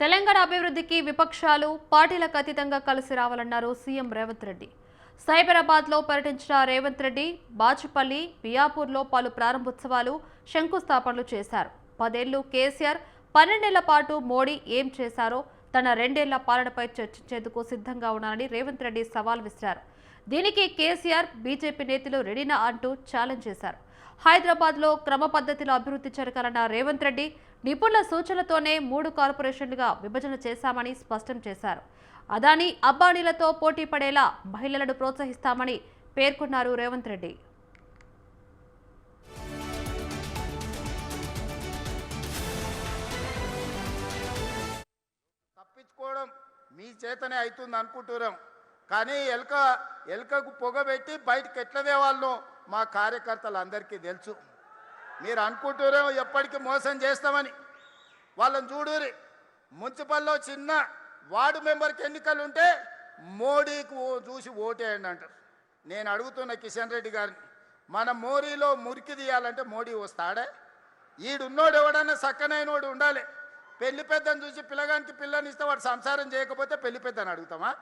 తెలంగాణ అభివృద్ధికి విపక్షాలు పార్టీలకు అతీతంగా కలిసి రావాలన్నారు సీఎం రేవంత్ రెడ్డి. సైబరాబాద్లో పర్యటించిన రేవంత్ రెడ్డి బాచుపల్లి, మియాపూర్లో పలు ప్రారంభోత్సవాలు, శంకుస్థాపనలు చేశారు. 10 ఏళ్లు కేసీఆర్, 12 ఏళ్ల పాటు మోడీ ఏం చేశారో తన 2 ఏళ్ల పాలనపై చర్చించేందుకు సిద్ధంగా ఉన్నారని రేవంత్ రెడ్డి సవాల్ విసిరారు. దీనికి కేసీఆర్, బీజేపీ నేతలు రెడీనా అంటూ ఛాలెంజ్ చేశారు. హైదరాబాద్లో క్రమ పద్ధతిలో అభివృద్ధి జరగాలన్న రేవంత్ రెడ్డి నిపుణుల సూచనలతోనే 3 కార్పొరేషన్లుగా విభజన చేశామని స్పష్టం చేశారు. అదానీ, అంబానీలతో పోటీ పడేలా మహిళలను ప్రోత్సహిస్తామని పేర్కొన్నారు రేవంత్ రెడ్డి. తప్పించుకోవడం మీ చేతనే అవుతుంది అనుకుంటున్నాం, కానీ ఎలుకకు పొగబెట్టి బయటకు ఎట్లా తేవాలనో మా కార్యకర్తలందరికీ తెలుసు. మీరు అనుకుంటున్నారేమో ఎప్పటికీ మోసం చేస్తామని. వాళ్ళని చూడురి, మున్సిపల్లో చిన్న వార్డు మెంబర్కి ఎన్నికలు ఉంటే మోడీకి చూసి ఓటేయండి అంటారు. నేను అడుగుతున్న కిషన్ రెడ్డి గారిని, మన మోరీలో మురికి తీయాలంటే మోడీ వస్తాడే? ఈడున్నోడు ఎవడన్నా సక్కనైనోడు ఉండాలి. పెళ్లి పెద్దను చూసి పిల్లగానికి పిల్లని ఇస్తే వాడు సంసారం చేయకపోతే పెళ్లి పెద్దని అడుగుతామా?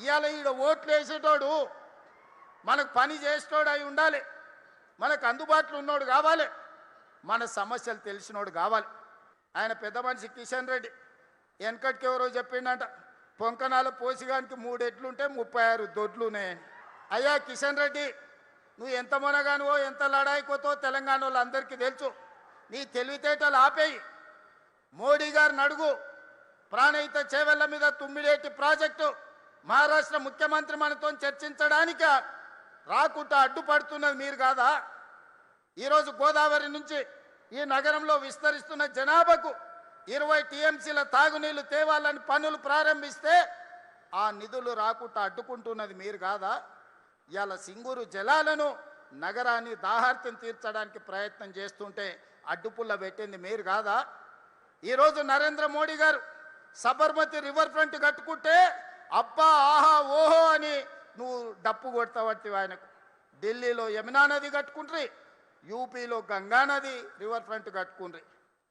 ఇవాళ ఈడ ఓట్లు వేసేటోడు మనకు పని చేసేటోడు అయి ఉండాలి, మనకు అందుబాటులో ఉన్నోడు కావాలి, మన సమస్యలు తెలిసినోడు కావాలి. ఆయన పెద్ద మనిషి కిషన్ రెడ్డి వెనకటికి ఎవరో చెప్పిండంట, పొంకనాల పోసిగానికి 3 ఎడ్లుంటే 36 దొడ్లు ఉన్నాయని. అయ్యా కిషన్ రెడ్డి, నువ్వు ఎంత మొనగానువో ఎంత లడాయికోతో తెలంగాణ వాళ్ళందరికీ తెలుసు. నీ తెలివితేటలు ఆపేయి. మోడీ గారిని అడుగు, ప్రాణహిత చేవెళ్ల మీద తుమ్మిడేటి ప్రాజెక్టు మహారాష్ట్ర ముఖ్యమంత్రి మనతో చర్చించడానికి రాకుండా అడ్డుపడుతున్నది మీరు కాదా? ఈరోజు గోదావరి నుంచి ఈ నగరంలో విస్తరిస్తున్న జనాభాకు 20 టీఎంసీల తాగునీళ్లు తేవాలని పనులు ప్రారంభిస్తే ఆ నిధులు రాకుండా అడ్డుకుంటున్నది మీరు కాదా? ఇవాళ సింగూరు జలాలను నగరాన్ని దాహార్తం తీర్చడానికి ప్రయత్నం చేస్తుంటే అడ్డుపుల్ల పెట్టింది మీరు కాదా? ఈరోజు నరేంద్ర మోడీ గారు సబర్మతి రివర్ ఫ్రంట్ కట్టుకుంటే అబ్బా ఆహా ఓహో అని నువ్వు డప్పు కొడతావట్టి ఆయనకు. ఢిల్లీలో యమునా నది కట్టుకుంట్రి, యూపీలో గంగా నది రివర్ ఫ్రంట్ కట్టుకుండ్రి.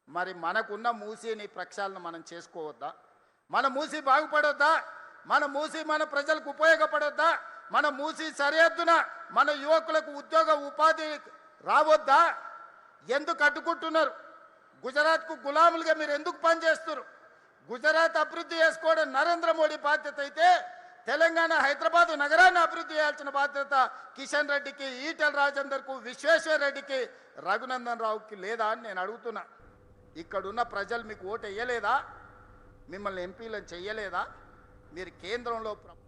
మరి మనకున్న మూసీని ప్రక్షాళన మనం చేసుకోవద్దా? మన మూసీ బాగుపడొద్దా? మన మూసీ మన ప్రజలకు ఉపయోగపడొద్దా? మన మూసీ సరిహద్దున మన యువకులకు ఉద్యోగ ఉపాధి రావద్దా? ఎందుకు అడ్డుకుంటున్నారు? గుజరాత్కు గులాములుగా మీరు ఎందుకు పనిచేస్తున్నారు? గుజరాత్ అభివృద్ధి చేసుకోవడం నరేంద్ర మోడీ బాధ్యత అయితే తెలంగాణ హైదరాబాద్ నగరాన్ని అభివృద్ధి చేయాల్సిన బాధ్యత కిషన్ రెడ్డికి, ఈటెల రాజేందర్కు, విశ్వేశ్వర రెడ్డికి, రఘునందన్ రావుకి లేదా అని నేను అడుగుతున్నా. ఇక్కడున్న ప్రజలు మీకు ఓటు వేయలేదా? మిమ్మల్ని ఎంపీలను చెయ్యలేదా? మీరు కేంద్రంలో